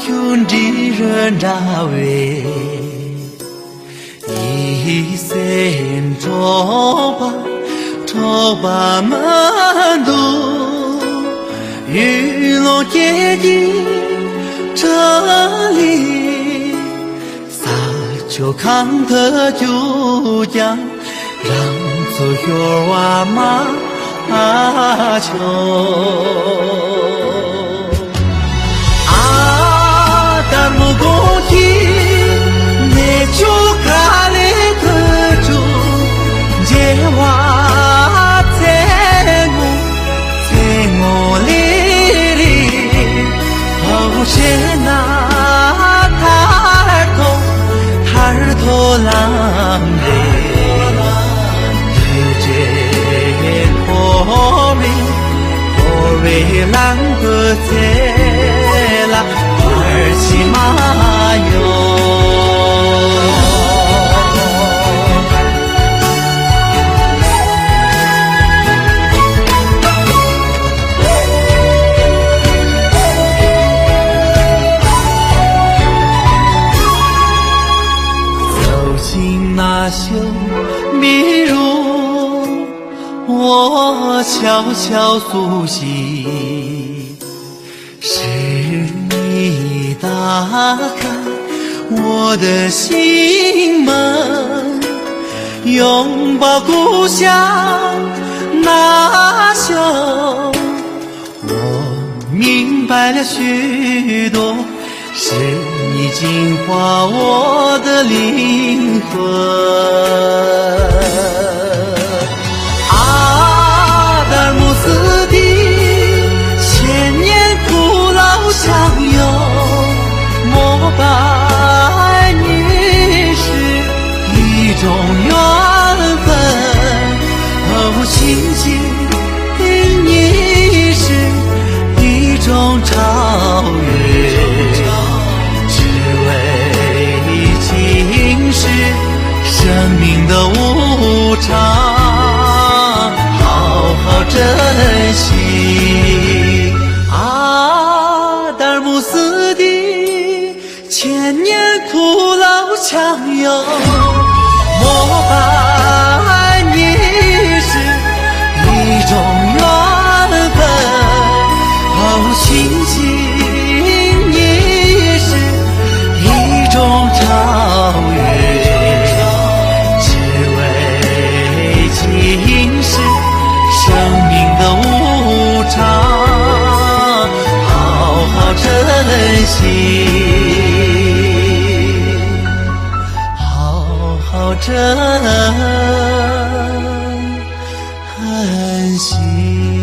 穷的人那位，一生愁把满肚，玉龙天地这里，撒酒康特就将让走月娃马球。浪个在啦，二七马哟。走进那秀迷入，我悄悄苏醒，是你打开我的心门，拥抱故乡那秀，我明白了许多，是你净化我的灵魂。生命的无常，好好珍惜。阿达尔穆斯的千年苦劳强友，膜拜你是一种缘分，哦，亲近你是一种超越。生命的无常，好好珍惜，好好珍惜。